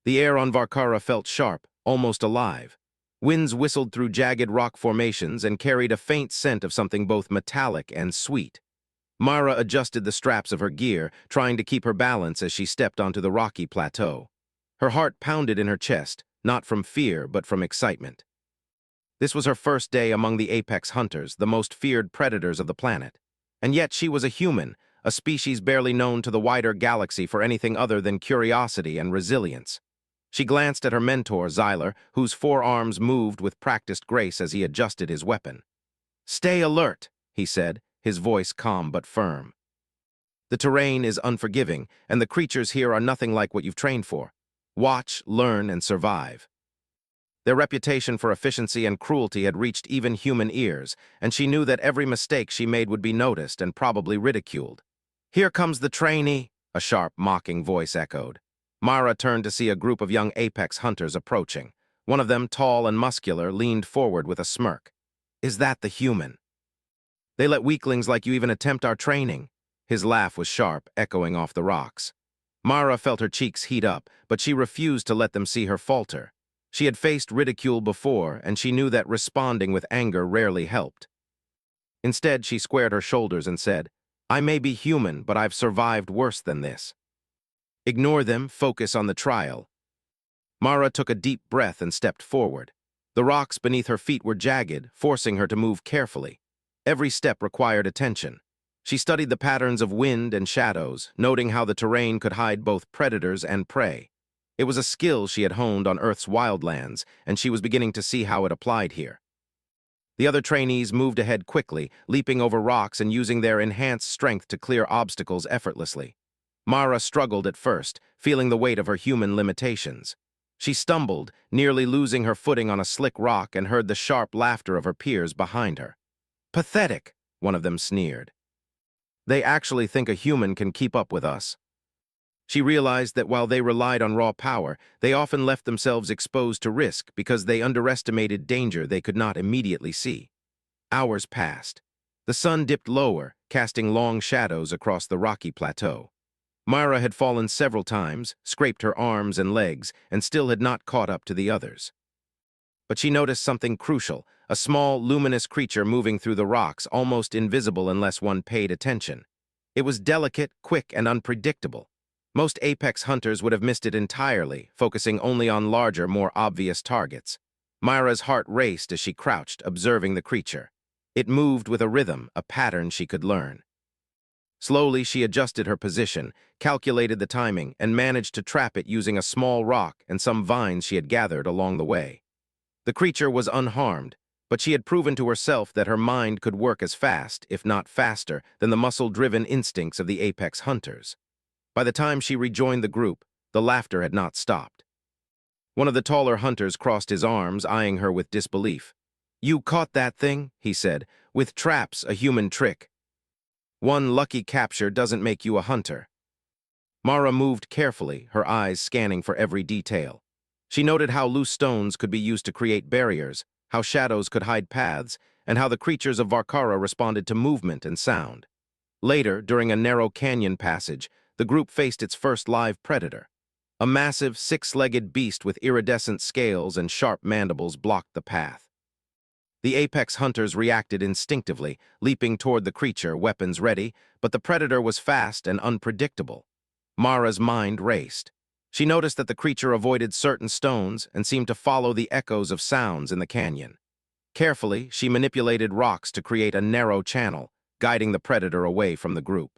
The air on Varkara felt sharp, almost alive. Winds whistled through jagged rock formations and carried a faint scent of something both metallic and sweet. Mara adjusted the straps of her gear, trying to keep her balance as she stepped onto the rocky plateau. Her heart pounded in her chest, not from fear but from excitement. This was her first day among the apex hunters, the most feared predators of the planet. And yet she was a human, a species barely known to the wider galaxy for anything other than curiosity and resilience. She glanced at her mentor, Xyler, whose forearms moved with practiced grace as he adjusted his weapon. "Stay alert," he said, his voice calm but firm. "The terrain is unforgiving, and the creatures here are nothing like what you've trained for. Watch, learn, and survive." Their reputation for efficiency and cruelty had reached even human ears, and she knew that every mistake she made would be noticed and probably ridiculed. "Here comes the trainee," a sharp, mocking voice echoed. Mara turned to see a group of young apex hunters approaching. One of them, tall and muscular, leaned forward with a smirk. "Is that the human?" "They let weaklings like you even attempt our training." His laugh was sharp, echoing off the rocks. Mara felt her cheeks heat up, but she refused to let them see her falter. She had faced ridicule before, and she knew that responding with anger rarely helped. Instead, she squared her shoulders and said, "I may be human, but I've survived worse than this." "Ignore them, focus on the trial." Mara took a deep breath and stepped forward. The rocks beneath her feet were jagged, forcing her to move carefully. Every step required attention. She studied the patterns of wind and shadows, noting how the terrain could hide both predators and prey. It was a skill she had honed on Earth's wildlands, and she was beginning to see how it applied here. The other trainees moved ahead quickly, leaping over rocks and using their enhanced strength to clear obstacles effortlessly. Mara struggled at first, feeling the weight of her human limitations. She stumbled, nearly losing her footing on a slick rock, and heard the sharp laughter of her peers behind her. "Pathetic," one of them sneered. "They actually think a human can keep up with us." She realized that while they relied on raw power, they often left themselves exposed to risk because they underestimated danger they could not immediately see. Hours passed. The sun dipped lower, casting long shadows across the rocky plateau. Mara had fallen several times, scraped her arms and legs, and still had not caught up to the others. But she noticed something crucial, a small, luminous creature moving through the rocks, almost invisible unless one paid attention. It was delicate, quick, and unpredictable. Most apex hunters would have missed it entirely, focusing only on larger, more obvious targets. Mara's heart raced as she crouched, observing the creature. It moved with a rhythm, a pattern she could learn. Slowly, she adjusted her position, calculated the timing, and managed to trap it using a small rock and some vines she had gathered along the way. The creature was unharmed, but she had proven to herself that her mind could work as fast, if not faster, than the muscle-driven instincts of the apex hunters. By the time she rejoined the group, the laughter had not stopped. One of the taller hunters crossed his arms, eyeing her with disbelief. "You caught that thing," he said, "with traps, a human trick. One lucky capture doesn't make you a hunter." Mara moved carefully, her eyes scanning for every detail. She noted how loose stones could be used to create barriers, how shadows could hide paths, and how the creatures of Varkara responded to movement and sound. Later, during a narrow canyon passage, the group faced its first live predator. A massive, six-legged beast with iridescent scales and sharp mandibles blocked the path. The apex hunters reacted instinctively, leaping toward the creature, weapons ready, but the predator was fast and unpredictable. Mara's mind raced. She noticed that the creature avoided certain stones and seemed to follow the echoes of sounds in the canyon. Carefully, she manipulated rocks to create a narrow channel, guiding the predator away from the group.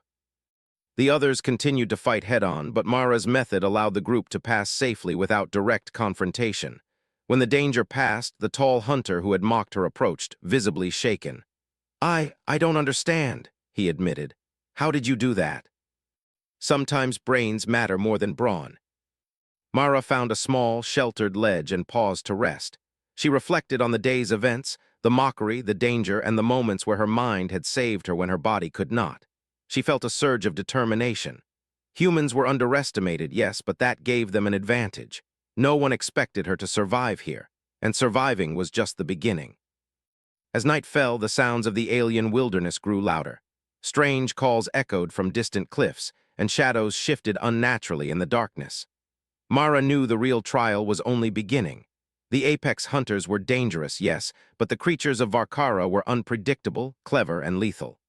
The others continued to fight head-on, but Mara's method allowed the group to pass safely without direct confrontation. When the danger passed, the tall hunter who had mocked her approached, visibly shaken. I don't understand," he admitted. "How did you do that?" "Sometimes brains matter more than brawn." Mara found a small, sheltered ledge and paused to rest. She reflected on the day's events, the mockery, the danger, and the moments where her mind had saved her when her body could not. She felt a surge of determination. Humans were underestimated, yes, but that gave them an advantage. No one expected her to survive here, and surviving was just the beginning. As night fell, the sounds of the alien wilderness grew louder. Strange calls echoed from distant cliffs, and shadows shifted unnaturally in the darkness. Mara knew the real trial was only beginning. The apex hunters were dangerous, yes, but the creatures of Varkara were unpredictable, clever, and lethal.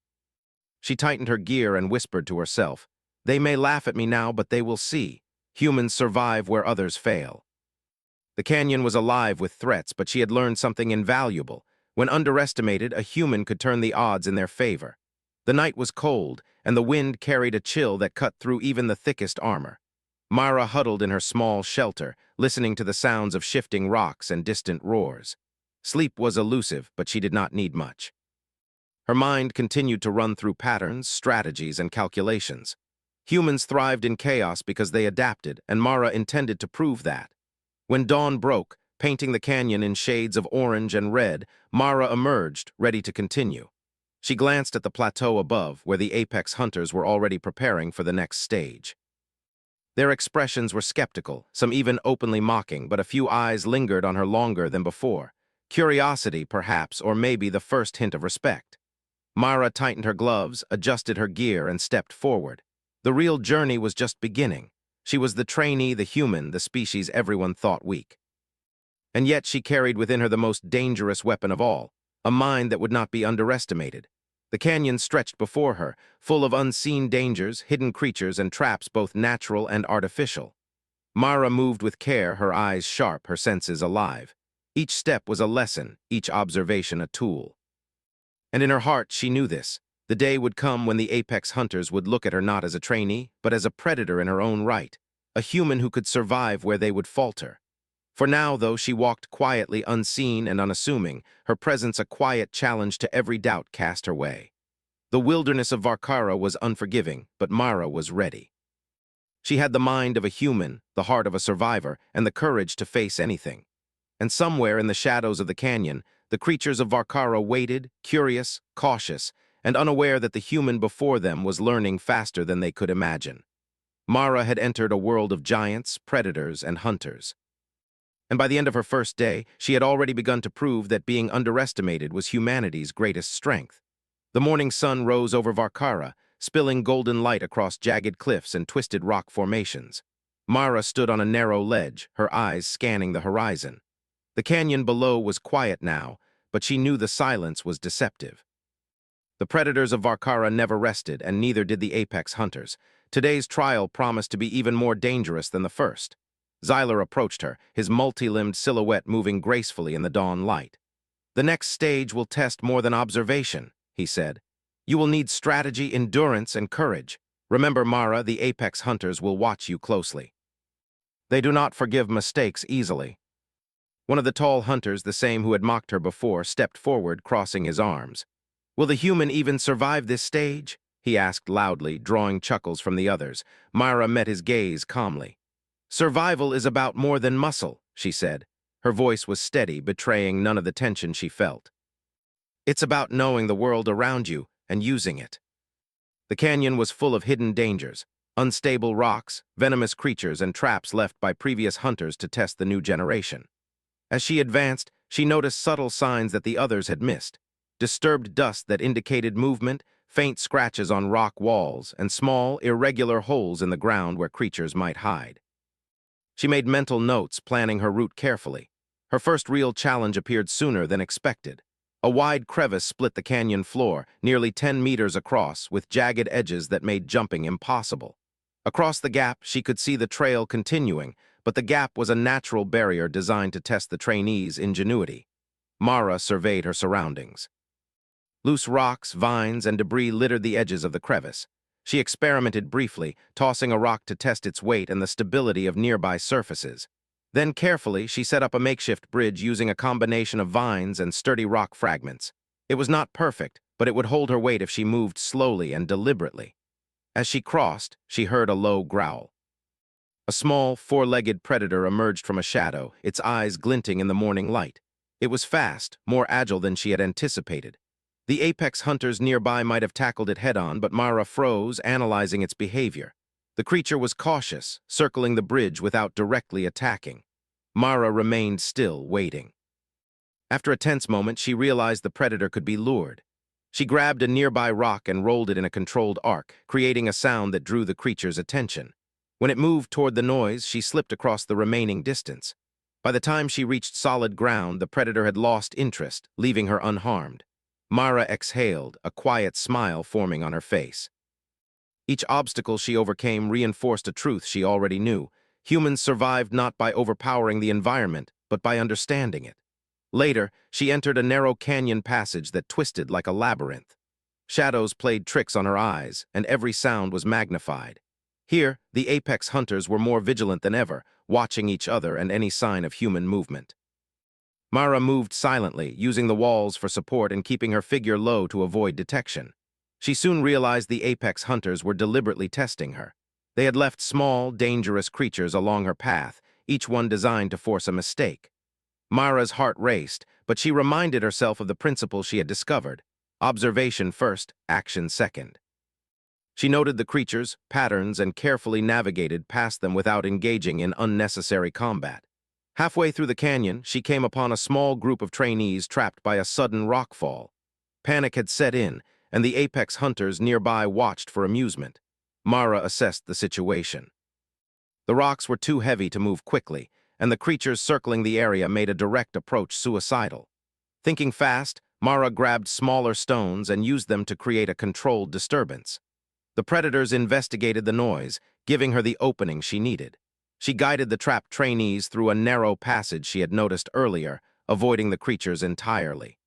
She tightened her gear and whispered to herself, "They may laugh at me now, but they will see. Humans survive where others fail." The canyon was alive with threats, but she had learned something invaluable. When underestimated, a human could turn the odds in their favor. The night was cold, and the wind carried a chill that cut through even the thickest armor. Mara huddled in her small shelter, listening to the sounds of shifting rocks and distant roars. Sleep was elusive, but she did not need much. Her mind continued to run through patterns, strategies, and calculations. Humans thrived in chaos because they adapted, and Mara intended to prove that. When dawn broke, painting the canyon in shades of orange and red, Mara emerged, ready to continue. She glanced at the plateau above, where the apex hunters were already preparing for the next stage. Their expressions were skeptical, some even openly mocking, but a few eyes lingered on her longer than before. Curiosity, perhaps, or maybe the first hint of respect. Mara tightened her gloves, adjusted her gear, and stepped forward. The real journey was just beginning. She was the trainee, the human, the species everyone thought weak. And yet she carried within her the most dangerous weapon of all, a mind that would not be underestimated. The canyon stretched before her, full of unseen dangers, hidden creatures, and traps both natural and artificial. Mara moved with care, her eyes sharp, her senses alive. Each step was a lesson, each observation a tool. And in her heart she knew this. The day would come when the apex hunters would look at her not as a trainee, but as a predator in her own right, a human who could survive where they would falter. For now, though, she walked quietly, unseen and unassuming, her presence a quiet challenge to every doubt cast her way. The wilderness of Varkara was unforgiving, but Mara was ready. She had the mind of a human, the heart of a survivor, and the courage to face anything. And somewhere in the shadows of the canyon, the creatures of Varkara waited, curious, cautious, and unaware that the human before them was learning faster than they could imagine. Mara had entered a world of giants, predators, and hunters. And by the end of her first day, she had already begun to prove that being underestimated was humanity's greatest strength. The morning sun rose over Varkara, spilling golden light across jagged cliffs and twisted rock formations. Mara stood on a narrow ledge, her eyes scanning the horizon. The canyon below was quiet now, but she knew the silence was deceptive. The predators of Varkara never rested, and neither did the apex hunters. Today's trial promised to be even more dangerous than the first. Xyler approached her, his multi-limbed silhouette moving gracefully in the dawn light. "The next stage will test more than observation," he said. "You will need strategy, endurance, and courage. Remember, Mara, the apex hunters will watch you closely. They do not forgive mistakes easily." One of the tall hunters, the same who had mocked her before, stepped forward, crossing his arms. "Will the human even survive this stage?" he asked loudly, drawing chuckles from the others. Mara met his gaze calmly. "Survival is about more than muscle," she said. Her voice was steady, betraying none of the tension she felt. "It's about knowing the world around you and using it." The canyon was full of hidden dangers, unstable rocks, venomous creatures, and traps left by previous hunters to test the new generation. As she advanced, she noticed subtle signs that the others had missed. Disturbed dust that indicated movement, faint scratches on rock walls, and small, irregular holes in the ground where creatures might hide. She made mental notes, planning her route carefully. Her first real challenge appeared sooner than expected. A wide crevice split the canyon floor, nearly 10 meters across, with jagged edges that made jumping impossible. Across the gap, she could see the trail continuing, but the gap was a natural barrier designed to test the trainee's ingenuity. Mara surveyed her surroundings. Loose rocks, vines, and debris littered the edges of the crevice. She experimented briefly, tossing a rock to test its weight and the stability of nearby surfaces. Then carefully, she set up a makeshift bridge using a combination of vines and sturdy rock fragments. It was not perfect, but it would hold her weight if she moved slowly and deliberately. As she crossed, she heard a low growl. A small, four-legged predator emerged from a shadow, its eyes glinting in the morning light. It was fast, more agile than she had anticipated. The apex hunters nearby might have tackled it head-on, but Mara froze, analyzing its behavior. The creature was cautious, circling the bridge without directly attacking. Mara remained still, waiting. After a tense moment, she realized the predator could be lured. She grabbed a nearby rock and rolled it in a controlled arc, creating a sound that drew the creature's attention. When it moved toward the noise, she slipped across the remaining distance. By the time she reached solid ground, the predator had lost interest, leaving her unharmed. Mara exhaled, a quiet smile forming on her face. Each obstacle she overcame reinforced a truth she already knew. Humans survived not by overpowering the environment, but by understanding it. Later, she entered a narrow canyon passage that twisted like a labyrinth. Shadows played tricks on her eyes, and every sound was magnified. Here, the apex hunters were more vigilant than ever, watching each other and any sign of human movement. Mara moved silently, using the walls for support and keeping her figure low to avoid detection. She soon realized the apex hunters were deliberately testing her. They had left small, dangerous creatures along her path, each one designed to force a mistake. Mara's heart raced, but she reminded herself of the principle she had discovered: observation first, action second. She noted the creatures, patterns, and carefully navigated past them without engaging in unnecessary combat. Halfway through the canyon, she came upon a small group of trainees trapped by a sudden rockfall. Panic had set in, and the apex hunters nearby watched for amusement. Mara assessed the situation. The rocks were too heavy to move quickly, and the creatures circling the area made a direct approach suicidal. Thinking fast, Mara grabbed smaller stones and used them to create a controlled disturbance. The predators investigated the noise, giving her the opening she needed. She guided the trapped trainees through a narrow passage she had noticed earlier, avoiding the creatures entirely.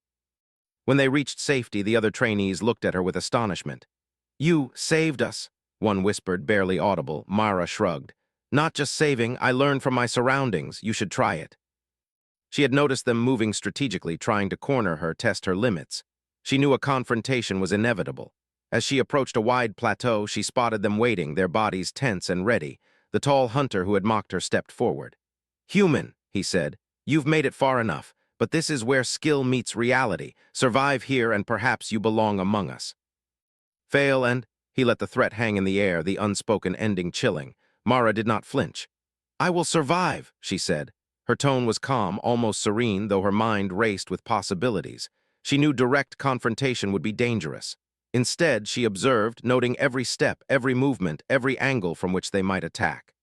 When they reached safety, the other trainees looked at her with astonishment. "You saved us," one whispered, barely audible. Mara shrugged. "Not just saving, I learned from my surroundings. You should try it." She had noticed them moving strategically, trying to corner her, test her limits. She knew a confrontation was inevitable. As she approached a wide plateau, she spotted them waiting, their bodies tense and ready. The tall hunter who had mocked her stepped forward. "Human," he said, "you've made it far enough, but this is where skill meets reality. Survive here and perhaps you belong among us." Fail and... He let the threat hang in the air, the unspoken ending chilling. Mara did not flinch. "I will survive," she said. Her tone was calm, almost serene, though her mind raced with possibilities. She knew direct confrontation would be dangerous. Instead, she observed, noting every step, every movement, every angle from which they might attack.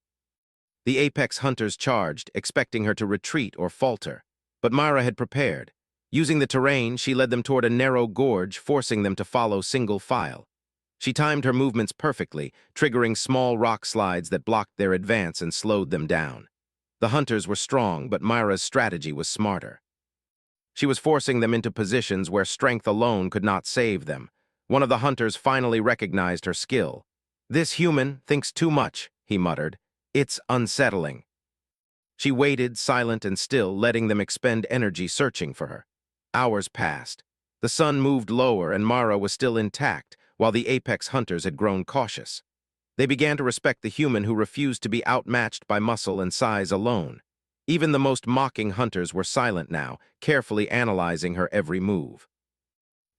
The apex hunters charged, expecting her to retreat or falter. But Mara had prepared. Using the terrain, she led them toward a narrow gorge, forcing them to follow single file. She timed her movements perfectly, triggering small rock slides that blocked their advance and slowed them down. The hunters were strong, but Mara's strategy was smarter. She was forcing them into positions where strength alone could not save them. One of the hunters finally recognized her skill. "This human thinks too much," he muttered. "It's unsettling." She waited, silent and still, letting them expend energy searching for her. Hours passed. The sun moved lower and Mara was still intact, while the apex hunters had grown cautious. They began to respect the human who refused to be outmatched by muscle and size alone. Even the most mocking hunters were silent now, carefully analyzing her every move.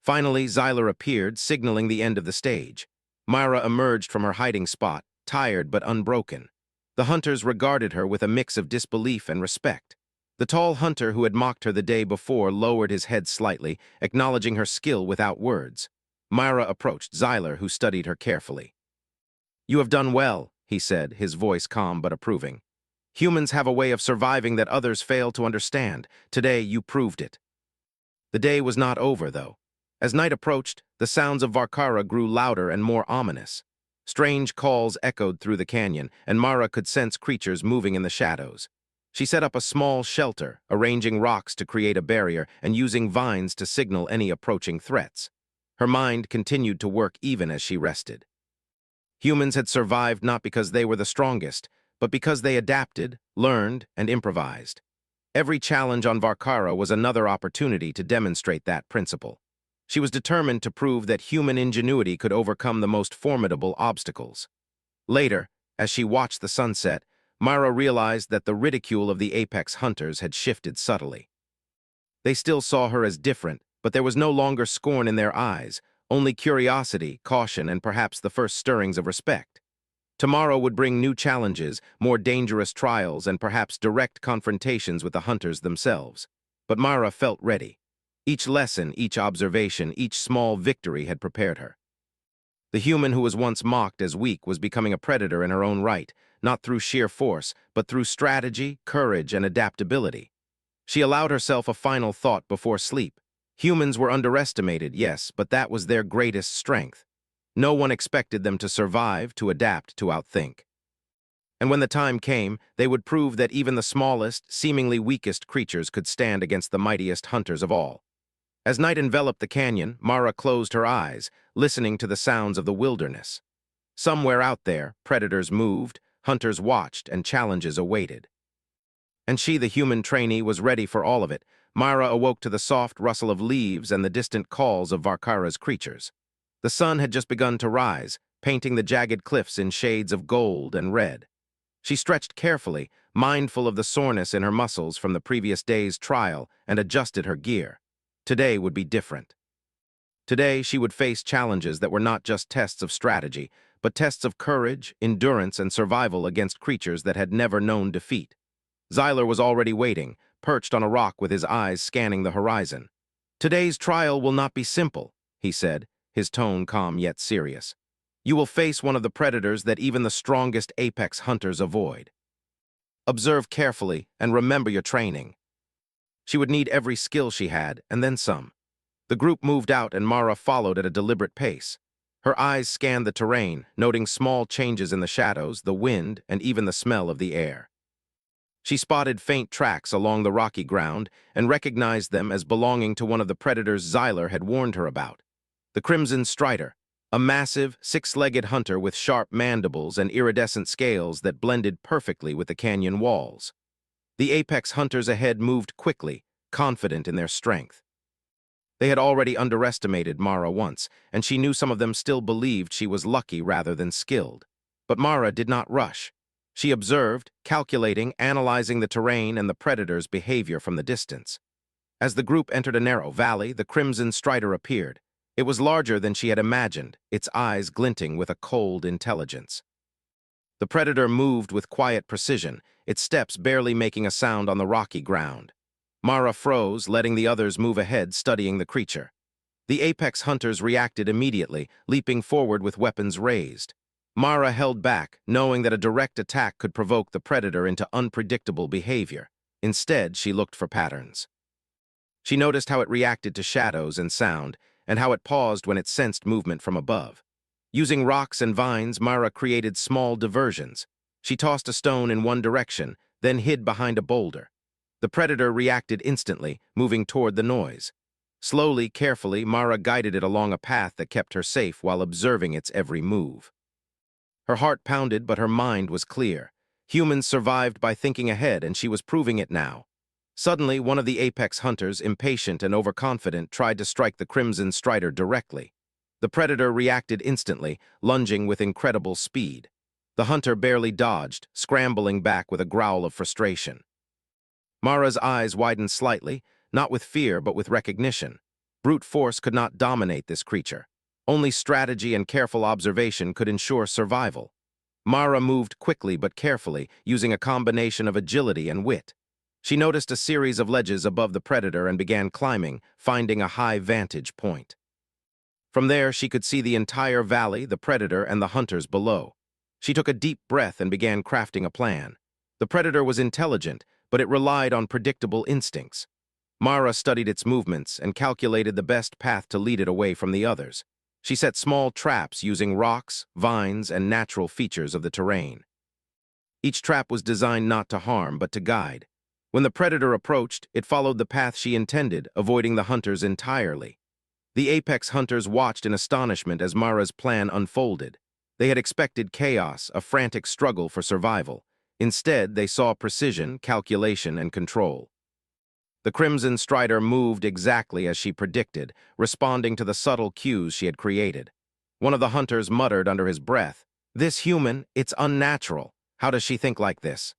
Finally, Xyler appeared, signaling the end of the stage. Mara emerged from her hiding spot, tired but unbroken. The hunters regarded her with a mix of disbelief and respect. The tall hunter who had mocked her the day before lowered his head slightly, acknowledging her skill without words. Mara approached Xyler, who studied her carefully. "You have done well," he said, his voice calm but approving. "Humans have a way of surviving that others fail to understand. Today, you proved it." The day was not over, though. As night approached, the sounds of Varkara grew louder and more ominous. Strange calls echoed through the canyon, and Mara could sense creatures moving in the shadows. She set up a small shelter, arranging rocks to create a barrier and using vines to signal any approaching threats. Her mind continued to work even as she rested. Humans had survived not because they were the strongest, but because they adapted, learned, and improvised. Every challenge on Varkara was another opportunity to demonstrate that principle. She was determined to prove that human ingenuity could overcome the most formidable obstacles. Later, as she watched the sunset, Mara realized that the ridicule of the apex hunters had shifted subtly. They still saw her as different, but there was no longer scorn in their eyes, only curiosity, caution, and perhaps the first stirrings of respect. Tomorrow would bring new challenges, more dangerous trials, and perhaps direct confrontations with the hunters themselves. But Mara felt ready. Each lesson, each observation, each small victory had prepared her. The human who was once mocked as weak was becoming a predator in her own right, not through sheer force, but through strategy, courage, and adaptability. She allowed herself a final thought before sleep. Humans were underestimated, yes, but that was their greatest strength. No one expected them to survive, to adapt, to outthink. And when the time came, they would prove that even the smallest, seemingly weakest creatures could stand against the mightiest hunters of all. As night enveloped the canyon, Mara closed her eyes, listening to the sounds of the wilderness. Somewhere out there, predators moved, hunters watched, and challenges awaited. And she, the human trainee, was ready for all of it. Mara awoke to the soft rustle of leaves and the distant calls of Varkara's creatures. The sun had just begun to rise, painting the jagged cliffs in shades of gold and red. She stretched carefully, mindful of the soreness in her muscles from the previous day's trial, and adjusted her gear. Today would be different. Today, she would face challenges that were not just tests of strategy, but tests of courage, endurance, and survival against creatures that had never known defeat. Xyler was already waiting, perched on a rock with his eyes scanning the horizon. "Today's trial will not be simple," he said, his tone calm yet serious. "You will face one of the predators that even the strongest apex hunters avoid. Observe carefully and remember your training." She would need every skill she had, and then some. The group moved out and Mara followed at a deliberate pace. Her eyes scanned the terrain, noting small changes in the shadows, the wind, and even the smell of the air. She spotted faint tracks along the rocky ground and recognized them as belonging to one of the predators Xyler had warned her about. The Crimson Strider, a massive, six-legged hunter with sharp mandibles and iridescent scales that blended perfectly with the canyon walls. The apex hunters ahead moved quickly, confident in their strength. They had already underestimated Mara once, and she knew some of them still believed she was lucky rather than skilled. But Mara did not rush. She observed, calculating, analyzing the terrain and the predator's behavior from the distance. As the group entered a narrow valley, the Crimson Strider appeared. It was larger than she had imagined, its eyes glinting with a cold intelligence. The predator moved with quiet precision, its steps barely making a sound on the rocky ground. Mara froze, letting the others move ahead, studying the creature. The apex hunters reacted immediately, leaping forward with weapons raised. Mara held back, knowing that a direct attack could provoke the predator into unpredictable behavior. Instead, she looked for patterns. She noticed how it reacted to shadows and sound, and how it paused when it sensed movement from above. Using rocks and vines, Mara created small diversions. She tossed a stone in one direction, then hid behind a boulder. The predator reacted instantly, moving toward the noise. Slowly, carefully, Mara guided it along a path that kept her safe while observing its every move. Her heart pounded, but her mind was clear. Humans survived by thinking ahead, and she was proving it now. Suddenly, one of the apex hunters, impatient and overconfident, tried to strike the Crimson Strider directly. The predator reacted instantly, lunging with incredible speed. The hunter barely dodged, scrambling back with a growl of frustration. Mara's eyes widened slightly, not with fear but with recognition. Brute force could not dominate this creature. Only strategy and careful observation could ensure survival. Mara moved quickly but carefully, using a combination of agility and wit. She noticed a series of ledges above the predator and began climbing, finding a high vantage point. From there, she could see the entire valley, the predator, and the hunters below. She took a deep breath and began crafting a plan. The predator was intelligent, but it relied on predictable instincts. Mara studied its movements and calculated the best path to lead it away from the others. She set small traps using rocks, vines, and natural features of the terrain. Each trap was designed not to harm, but to guide. When the predator approached, it followed the path she intended, avoiding the hunters entirely. The apex hunters watched in astonishment as Mara's plan unfolded. They had expected chaos, a frantic struggle for survival. Instead, they saw precision, calculation, and control. The Crimson Strider moved exactly as she predicted, responding to the subtle cues she had created. One of the hunters muttered under his breath, "This human, it's unnatural. How does she think like this?"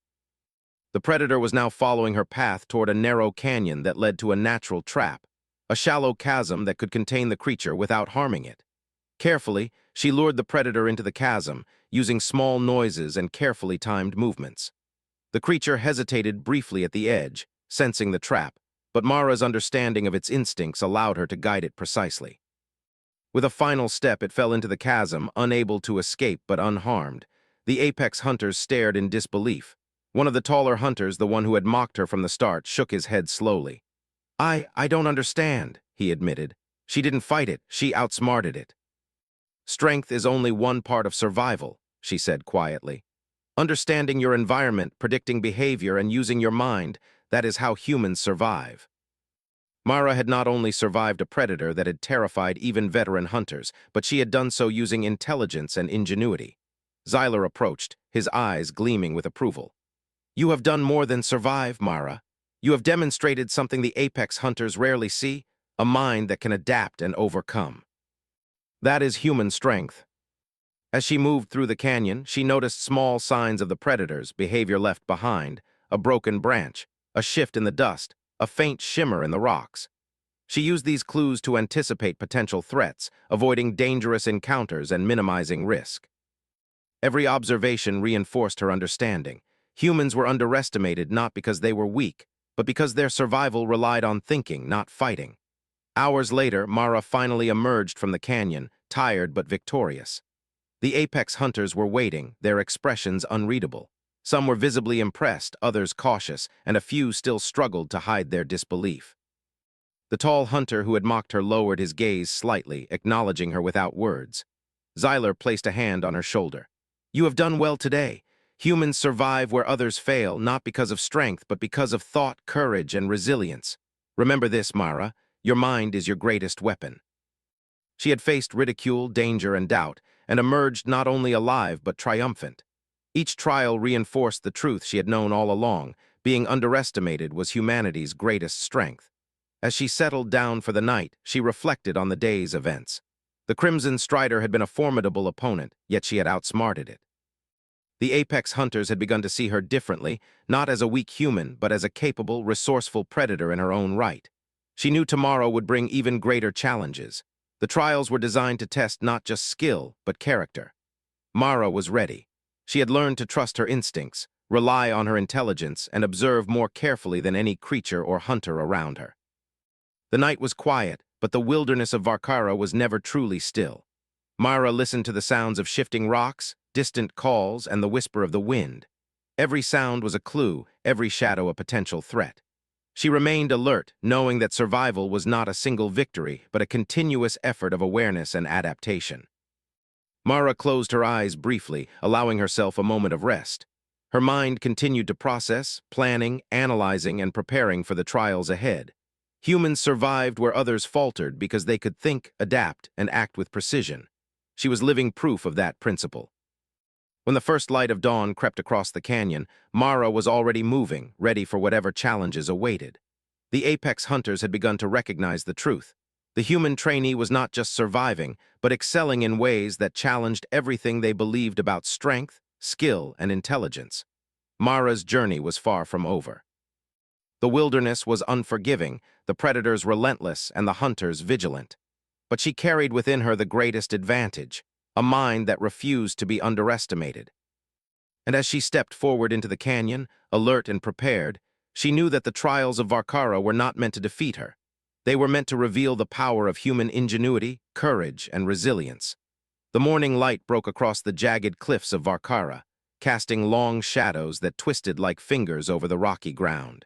The predator was now following her path toward a narrow canyon that led to a natural trap, a shallow chasm that could contain the creature without harming it. Carefully, she lured the predator into the chasm, using small noises and carefully timed movements. The creature hesitated briefly at the edge, sensing the trap, but Mara's understanding of its instincts allowed her to guide it precisely. With a final step, it fell into the chasm, unable to escape but unharmed. The apex hunters stared in disbelief. One of the taller hunters, the one who had mocked her from the start, shook his head slowly. I don't understand, he admitted. She didn't fight it, she outsmarted it. Strength is only one part of survival, she said quietly. Understanding your environment, predicting behavior, and using your mind, that is how humans survive. Mara had not only survived a predator that had terrified even veteran hunters, but she had done so using intelligence and ingenuity. Xyler approached, his eyes gleaming with approval. You have done more than survive, Mara. You have demonstrated something the apex hunters rarely see, a mind that can adapt and overcome. That is human strength. As she moved through the canyon, she noticed small signs of the predator's behavior left behind, a broken branch, a shift in the dust, a faint shimmer in the rocks. She used these clues to anticipate potential threats, avoiding dangerous encounters and minimizing risk. Every observation reinforced her understanding. Humans were underestimated not because they were weak, but because their survival relied on thinking, not fighting. Hours later, Mara finally emerged from the canyon, tired but victorious. The apex hunters were waiting, their expressions unreadable. Some were visibly impressed, others cautious, and a few still struggled to hide their disbelief. The tall hunter who had mocked her lowered his gaze slightly, acknowledging her without words. Xyler placed a hand on her shoulder. You have done well today. Humans survive where others fail, not because of strength, but because of thought, courage, and resilience. Remember this, Mara. Your mind is your greatest weapon. She had faced ridicule, danger, and doubt, and emerged not only alive but triumphant. Each trial reinforced the truth she had known all along: being underestimated was humanity's greatest strength. As she settled down for the night, she reflected on the day's events. The Crimson Strider had been a formidable opponent, yet she had outsmarted it. The apex hunters had begun to see her differently, not as a weak human, but as a capable, resourceful predator in her own right. She knew tomorrow would bring even greater challenges. The trials were designed to test not just skill, but character. Mara was ready. She had learned to trust her instincts, rely on her intelligence, and observe more carefully than any creature or hunter around her. The night was quiet, but the wilderness of Varkara was never truly still. Mara listened to the sounds of shifting rocks, distant calls, and the whisper of the wind. Every sound was a clue, every shadow a potential threat. She remained alert, knowing that survival was not a single victory, but a continuous effort of awareness and adaptation. Mara closed her eyes briefly, allowing herself a moment of rest. Her mind continued to process, planning, analyzing, and preparing for the trials ahead. Humans survived where others faltered because they could think, adapt, and act with precision. She was living proof of that principle. When the first light of dawn crept across the canyon, Mara was already moving, ready for whatever challenges awaited. The apex hunters had begun to recognize the truth. The human trainee was not just surviving, but excelling in ways that challenged everything they believed about strength, skill, and intelligence. Mara's journey was far from over. The wilderness was unforgiving, the predators relentless, and the hunters vigilant. But she carried within her the greatest advantage: a mind that refused to be underestimated. And as she stepped forward into the canyon, alert and prepared, she knew that the trials of Varkara were not meant to defeat her. They were meant to reveal the power of human ingenuity, courage, and resilience. The morning light broke across the jagged cliffs of Varkara, casting long shadows that twisted like fingers over the rocky ground.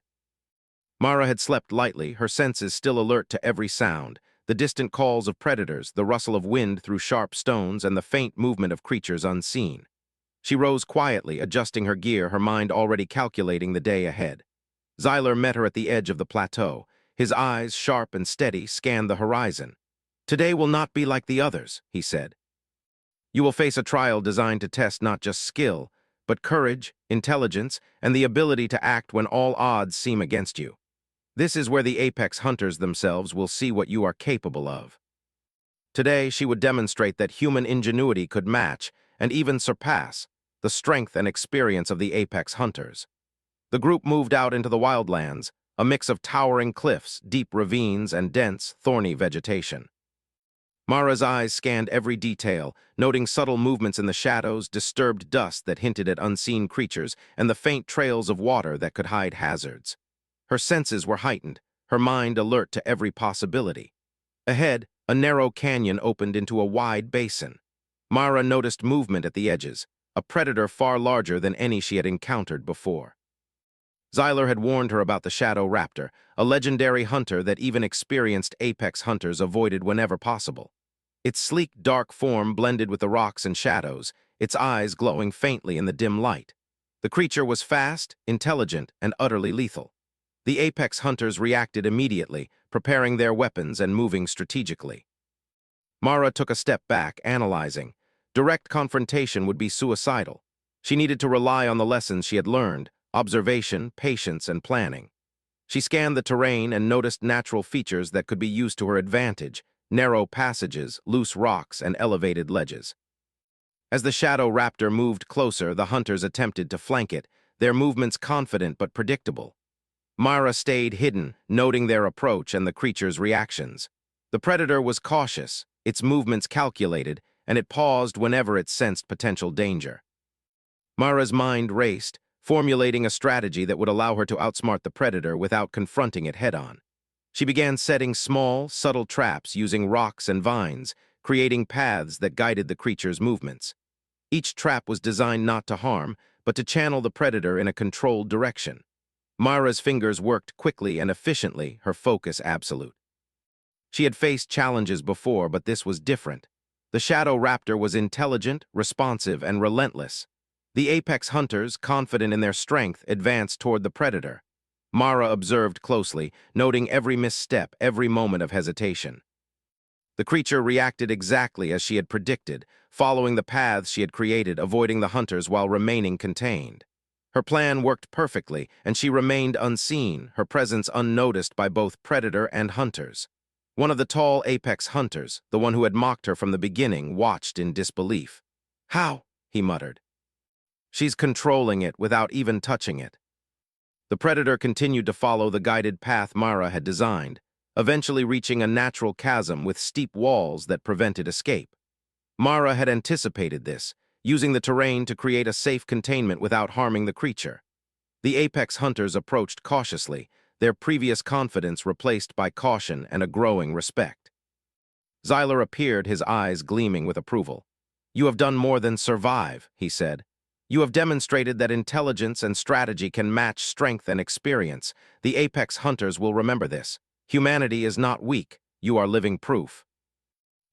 Mara had slept lightly, her senses still alert to every sound: the distant calls of predators, the rustle of wind through sharp stones, and the faint movement of creatures unseen. She rose quietly, adjusting her gear, her mind already calculating the day ahead. Xyler met her at the edge of the plateau. His eyes, sharp and steady, scanned the horizon. Today will not be like the others, he said. You will face a trial designed to test not just skill, but courage, intelligence, and the ability to act when all odds seem against you. This is where the apex hunters themselves will see what you are capable of. Today, she would demonstrate that human ingenuity could match, and even surpass, the strength and experience of the apex hunters. The group moved out into the wildlands, a mix of towering cliffs, deep ravines, and dense, thorny vegetation. Mara's eyes scanned every detail, noting subtle movements in the shadows, disturbed dust that hinted at unseen creatures, and the faint trails of water that could hide hazards. Her senses were heightened, her mind alert to every possibility. Ahead, a narrow canyon opened into a wide basin. Mara noticed movement at the edges, a predator far larger than any she had encountered before. Xyler had warned her about the Shadow Raptor, a legendary hunter that even experienced apex hunters avoided whenever possible. Its sleek, dark form blended with the rocks and shadows, its eyes glowing faintly in the dim light. The creature was fast, intelligent, and utterly lethal. The apex hunters reacted immediately, preparing their weapons and moving strategically. Mara took a step back, analyzing. Direct confrontation would be suicidal. She needed to rely on the lessons she had learned: observation, patience, and planning. She scanned the terrain and noticed natural features that could be used to her advantage: narrow passages, loose rocks, and elevated ledges. As the Shadow Raptor moved closer, the hunters attempted to flank it, their movements confident but predictable. Mara stayed hidden, noting their approach and the creature's reactions. The predator was cautious, its movements calculated, and it paused whenever it sensed potential danger. Mara's mind raced, formulating a strategy that would allow her to outsmart the predator without confronting it head-on. She began setting small, subtle traps using rocks and vines, creating paths that guided the creature's movements. Each trap was designed not to harm, but to channel the predator in a controlled direction. Mara's fingers worked quickly and efficiently, her focus absolute. She had faced challenges before, but this was different. The Shadow Raptor was intelligent, responsive, and relentless. The apex hunters, confident in their strength, advanced toward the predator. Mara observed closely, noting every misstep, every moment of hesitation. The creature reacted exactly as she had predicted, following the paths she had created, avoiding the hunters while remaining contained. Her plan worked perfectly, and she remained unseen, her presence unnoticed by both predator and hunters. One of the tall apex hunters, the one who had mocked her from the beginning, watched in disbelief. "How?" he muttered. "She's controlling it without even touching it." The predator continued to follow the guided path Mara had designed, eventually reaching a natural chasm with steep walls that prevented escape. Mara had anticipated this, using the terrain to create a safe containment without harming the creature. The apex hunters approached cautiously, their previous confidence replaced by caution and a growing respect. Xyler appeared, his eyes gleaming with approval. "You have done more than survive," he said. "You have demonstrated that intelligence and strategy can match strength and experience. The apex hunters will remember this. Humanity is not weak. You are living proof."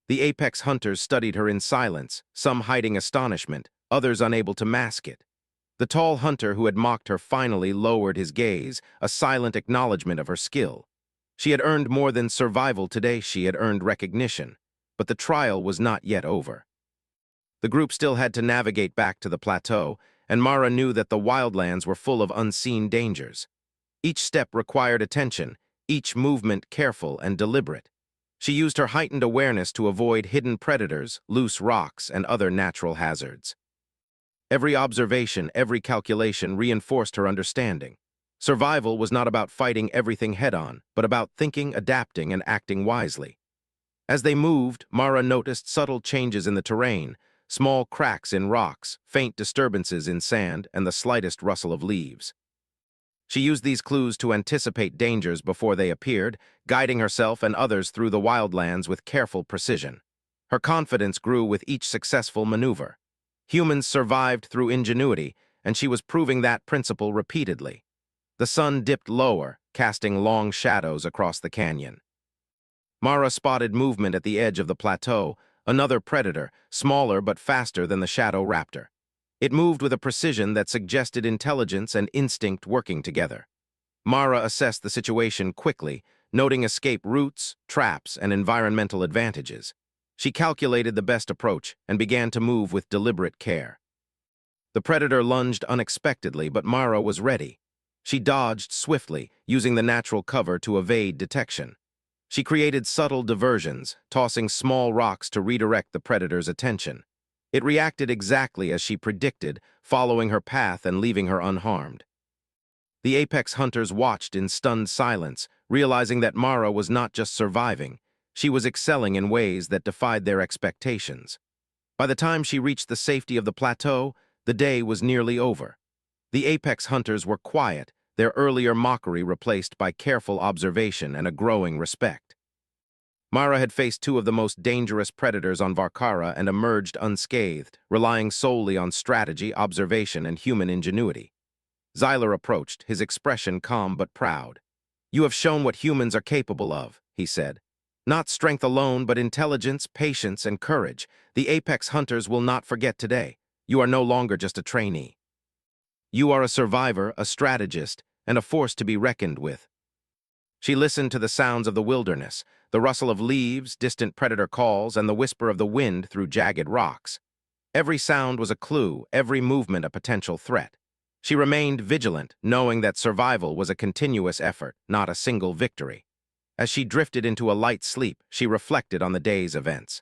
The apex hunters studied her in silence, some hiding astonishment, others unable to mask it. The tall hunter who had mocked her finally lowered his gaze, a silent acknowledgement of her skill. She had earned more than survival today, she had earned recognition. But the trial was not yet over. The group still had to navigate back to the plateau, and Mara knew that the wildlands were full of unseen dangers. Each step required attention, each movement careful and deliberate. She used her heightened awareness to avoid hidden predators, loose rocks, and other natural hazards. Every observation, every calculation reinforced her understanding. Survival was not about fighting everything head-on, but about thinking, adapting, and acting wisely. As they moved, Mara noticed subtle changes in the terrain: small cracks in rocks, faint disturbances in sand, and the slightest rustle of leaves. She used these clues to anticipate dangers before they appeared, guiding herself and others through the wildlands with careful precision. Her confidence grew with each successful maneuver. Humans survived through ingenuity, and she was proving that principle repeatedly. The sun dipped lower, casting long shadows across the canyon. Mara spotted movement at the edge of the plateau, another predator, smaller but faster than the Shadow Raptor. It moved with a precision that suggested intelligence and instinct working together. Mara assessed the situation quickly, noting escape routes, traps, and environmental advantages. She calculated the best approach and began to move with deliberate care. The predator lunged unexpectedly, but Mara was ready. She dodged swiftly, using the natural cover to evade detection. She created subtle diversions, tossing small rocks to redirect the predator's attention. It reacted exactly as she predicted, following her path and leaving her unharmed. The apex hunters watched in stunned silence, realizing that Mara was not just surviving, she was excelling in ways that defied their expectations. By the time she reached the safety of the plateau, the day was nearly over. The apex hunters were quiet, their earlier mockery replaced by careful observation and a growing respect. Mara had faced two of the most dangerous predators on Varkara and emerged unscathed, relying solely on strategy, observation, and human ingenuity. Xyler approached, his expression calm but proud. "You have shown what humans are capable of," he said. "Not strength alone, but intelligence, patience, and courage. The apex hunters will not forget today. You are no longer just a trainee. You are a survivor, a strategist, and a force to be reckoned with." She listened to the sounds of the wilderness, the rustle of leaves, distant predator calls, and the whisper of the wind through jagged rocks. Every sound was a clue, every movement a potential threat. She remained vigilant, knowing that survival was a continuous effort, not a single victory. As she drifted into a light sleep, she reflected on the day's events.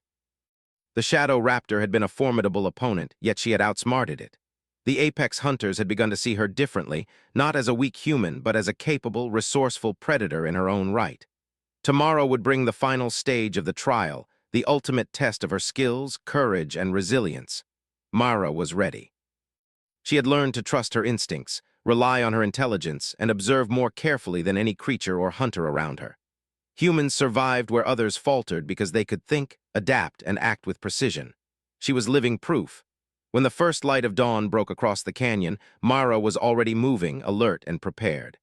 The Shadow Raptor had been a formidable opponent, yet she had outsmarted it. The apex hunters had begun to see her differently, not as a weak human, but as a capable, resourceful predator in her own right. Tomorrow would bring the final stage of the trial, the ultimate test of her skills, courage, and resilience. Mara was ready. She had learned to trust her instincts, rely on her intelligence, and observe more carefully than any creature or hunter around her. Humans survived where others faltered because they could think, adapt, and act with precision. She was living proof. When the first light of dawn broke across the canyon, Mara was already moving, alert and prepared.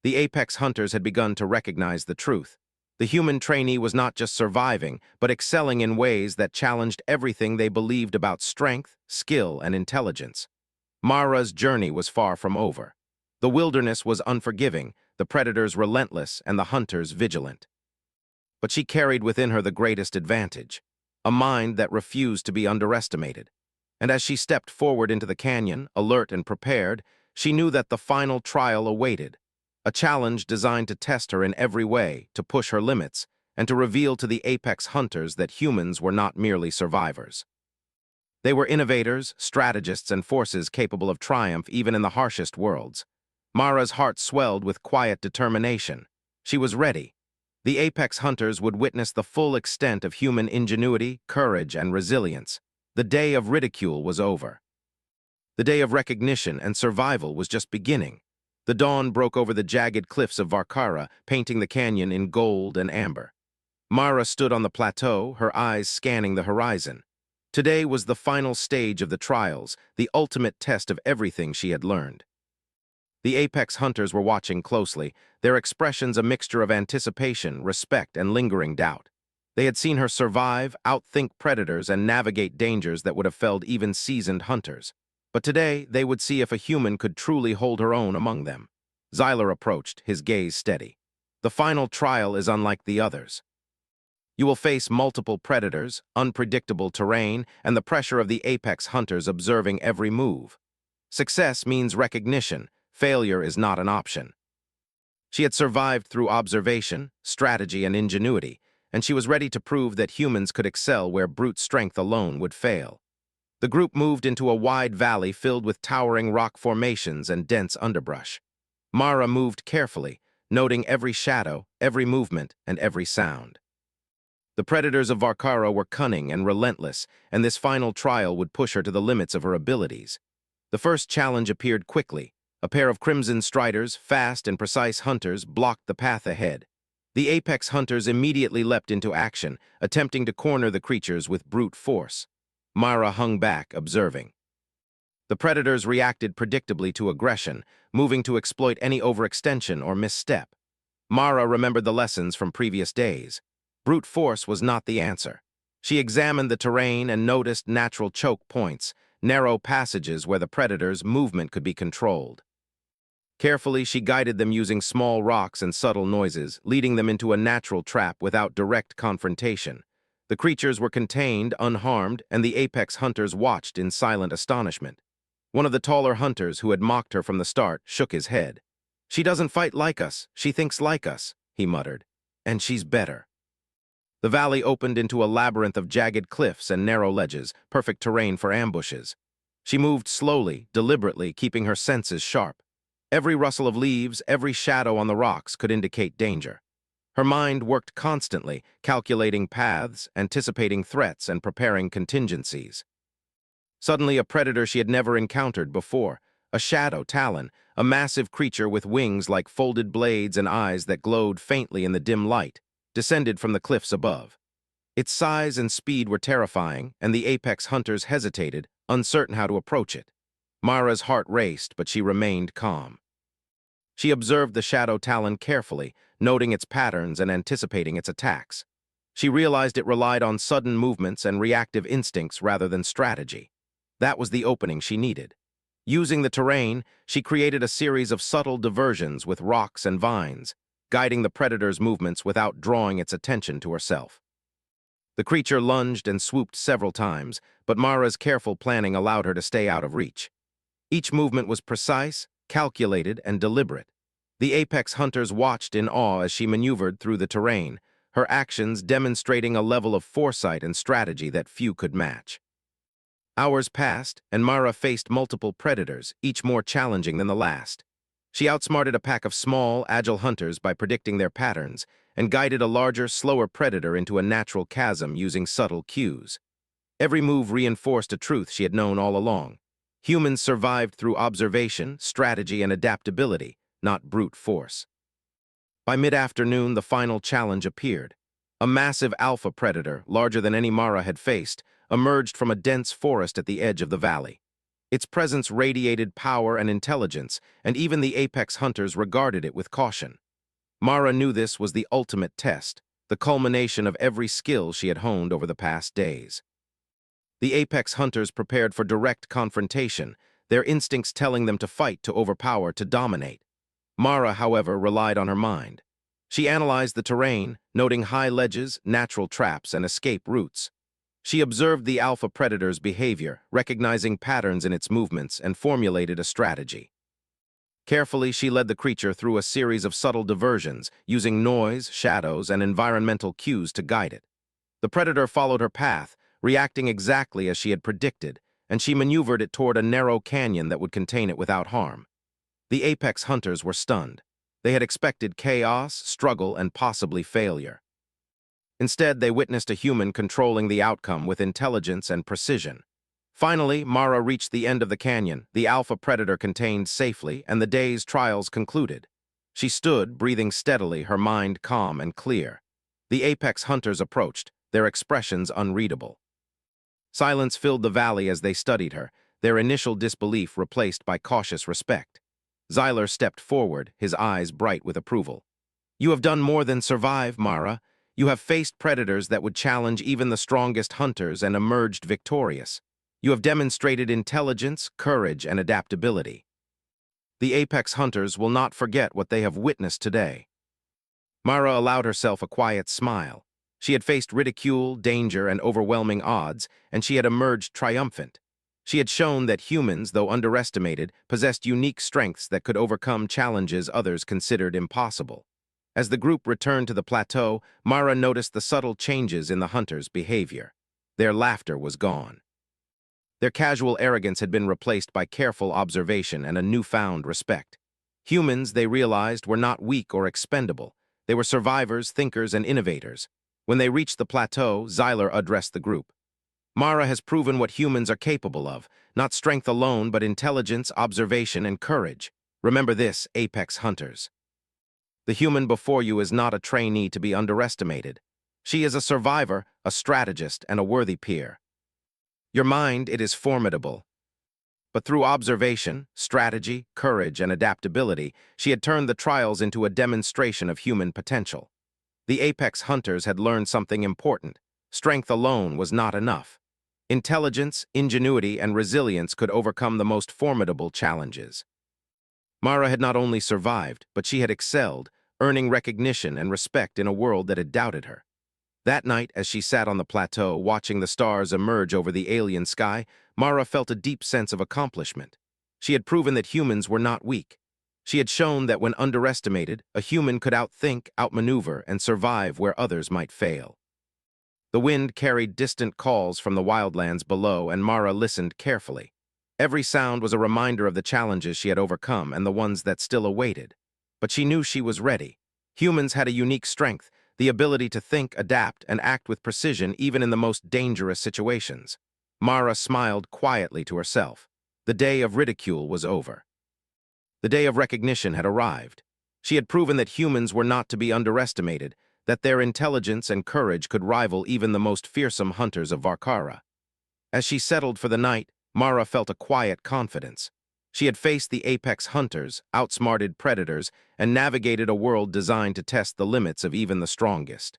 The apex hunters had begun to recognize the truth. The human trainee was not just surviving, but excelling in ways that challenged everything they believed about strength, skill, and intelligence. Mara's journey was far from over. The wilderness was unforgiving, the predators relentless, and the hunters vigilant. But she carried within her the greatest advantage, a mind that refused to be underestimated. And as she stepped forward into the canyon, alert and prepared, she knew that the final trial awaited, a challenge designed to test her in every way, to push her limits, and to reveal to the apex hunters that humans were not merely survivors. They were innovators, strategists, and forces capable of triumph even in the harshest worlds. Mara's heart swelled with quiet determination. She was ready. The apex hunters would witness the full extent of human ingenuity, courage, and resilience. The day of ridicule was over. The day of recognition and survival was just beginning. The dawn broke over the jagged cliffs of Varkara, painting the canyon in gold and amber. Mara stood on the plateau, her eyes scanning the horizon. Today was the final stage of the trials, the ultimate test of everything she had learned. The apex hunters were watching closely, their expressions a mixture of anticipation, respect, and lingering doubt. They had seen her survive, outthink predators, and navigate dangers that would have felled even seasoned hunters. But today, they would see if a human could truly hold her own among them. Xyler approached, his gaze steady. "The final trial is unlike the others. You will face multiple predators, unpredictable terrain, and the pressure of the apex hunters observing every move. Success means recognition. Failure is not an option." She had survived through observation, strategy, and ingenuity, and she was ready to prove that humans could excel where brute strength alone would fail. The group moved into a wide valley filled with towering rock formations and dense underbrush. Mara moved carefully, noting every shadow, every movement, and every sound. The predators of Varkara were cunning and relentless, and this final trial would push her to the limits of her abilities. The first challenge appeared quickly. A pair of crimson striders, fast and precise hunters, blocked the path ahead. The apex hunters immediately leapt into action, attempting to corner the creatures with brute force. Mara hung back, observing. The predators reacted predictably to aggression, moving to exploit any overextension or misstep. Mara remembered the lessons from previous days. Brute force was not the answer. She examined the terrain and noticed natural choke points, narrow passages where the predators' movement could be controlled. Carefully, she guided them using small rocks and subtle noises, leading them into a natural trap without direct confrontation. The creatures were contained, unharmed, and the apex hunters watched in silent astonishment. One of the taller hunters, who had mocked her from the start, shook his head. "She doesn't fight like us, she thinks like us," he muttered. "And she's better." The valley opened into a labyrinth of jagged cliffs and narrow ledges, perfect terrain for ambushes. She moved slowly, deliberately, keeping her senses sharp. Every rustle of leaves, every shadow on the rocks could indicate danger. Her mind worked constantly, calculating paths, anticipating threats, and preparing contingencies. Suddenly, a predator she had never encountered before, a shadow Talon, a massive creature with wings like folded blades and eyes that glowed faintly in the dim light, descended from the cliffs above. Its size and speed were terrifying, and the apex hunters hesitated, uncertain how to approach it. Mara's heart raced, but she remained calm. She observed the shadow talon carefully, noting its patterns and anticipating its attacks. She realized it relied on sudden movements and reactive instincts rather than strategy. That was the opening she needed. Using the terrain, she created a series of subtle diversions with rocks and vines, guiding the predator's movements without drawing its attention to herself. The creature lunged and swooped several times, but Mara's careful planning allowed her to stay out of reach. Each movement was precise, calculated, and deliberate. The apex hunters watched in awe as she maneuvered through the terrain, her actions demonstrating a level of foresight and strategy that few could match. Hours passed, and Mara faced multiple predators, each more challenging than the last. She outsmarted a pack of small, agile hunters by predicting their patterns, and guided a larger, slower predator into a natural chasm using subtle cues. Every move reinforced a truth she had known all along. Humans survived through observation, strategy, and adaptability, not brute force. By mid-afternoon, the final challenge appeared. A massive alpha predator, larger than any Mara had faced, emerged from a dense forest at the edge of the valley. Its presence radiated power and intelligence, and even the apex hunters regarded it with caution. Mara knew this was the ultimate test, the culmination of every skill she had honed over the past days. The apex hunters prepared for direct confrontation, their instincts telling them to fight, to overpower, to dominate. Mara, however, relied on her mind. She analyzed the terrain, noting high ledges, natural traps, and escape routes. She observed the alpha predator's behavior, recognizing patterns in its movements, and formulated a strategy. Carefully, she led the creature through a series of subtle diversions, using noise, shadows, and environmental cues to guide it. The predator followed her path, reacting exactly as she had predicted, and she maneuvered it toward a narrow canyon that would contain it without harm. The apex hunters were stunned. They had expected chaos, struggle, and possibly failure. Instead, they witnessed a human controlling the outcome with intelligence and precision. Finally, Mara reached the end of the canyon, the alpha predator contained safely, and the day's trials concluded. She stood, breathing steadily, her mind calm and clear. The apex hunters approached, their expressions unreadable. Silence filled the valley as they studied her, their initial disbelief replaced by cautious respect. Xyler stepped forward, his eyes bright with approval. "You have done more than survive, Mara. You have faced predators that would challenge even the strongest hunters and emerged victorious. You have demonstrated intelligence, courage, and adaptability. The apex hunters will not forget what they have witnessed today." Mara allowed herself a quiet smile. She had faced ridicule, danger, and overwhelming odds, and she had emerged triumphant. She had shown that humans, though underestimated, possessed unique strengths that could overcome challenges others considered impossible. As the group returned to the plateau, Mara noticed the subtle changes in the hunters' behavior. Their laughter was gone. Their casual arrogance had been replaced by careful observation and a newfound respect. Humans, they realized, were not weak or expendable. They were survivors, thinkers, and innovators. When they reached the plateau, Xyler addressed the group. "Mara has proven what humans are capable of, not strength alone, but intelligence, observation, and courage. Remember this, apex hunters. The human before you is not a trainee to be underestimated. She is a survivor, a strategist, and a worthy peer. Your mind, it is formidable. But through observation, strategy, courage, and adaptability, she had turned the trials into a demonstration of human potential. The apex hunters had learned something important. Strength alone was not enough. Intelligence, ingenuity, and resilience could overcome the most formidable challenges. Mara had not only survived, but she had excelled, earning recognition and respect in a world that had doubted her. That night, as she sat on the plateau, watching the stars emerge over the alien sky, Mara felt a deep sense of accomplishment. She had proven that humans were not weak. She had shown that when underestimated, a human could outthink, outmaneuver, and survive where others might fail. The wind carried distant calls from the wildlands below, and Mara listened carefully. Every sound was a reminder of the challenges she had overcome and the ones that still awaited. But she knew she was ready. Humans had a unique strength, the ability to think, adapt, and act with precision even in the most dangerous situations. Mara smiled quietly to herself. The day of ridicule was over. The day of recognition had arrived. She had proven that humans were not to be underestimated, that their intelligence and courage could rival even the most fearsome hunters of Varkara. As she settled for the night, Mara felt a quiet confidence. She had faced the apex hunters, outsmarted predators, and navigated a world designed to test the limits of even the strongest.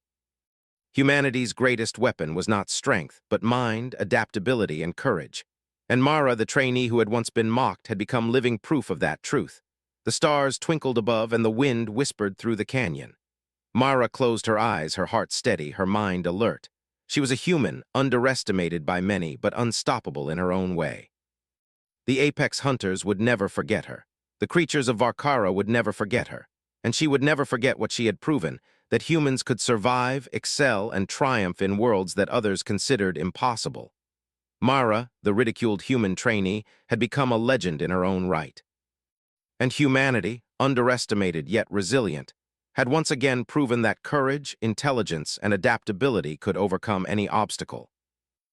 Humanity's greatest weapon was not strength, but mind, adaptability, and courage. And Mara, the trainee who had once been mocked, had become living proof of that truth. The stars twinkled above, and the wind whispered through the canyon. Mara closed her eyes, her heart steady, her mind alert. She was a human, underestimated by many, but unstoppable in her own way. The apex hunters would never forget her. The creatures of Varkara would never forget her. And she would never forget what she had proven, that humans could survive, excel, and triumph in worlds that others considered impossible. Mara, the ridiculed human trainee, had become a legend in her own right. And humanity, underestimated yet resilient, had once again proven that courage, intelligence, and adaptability could overcome any obstacle.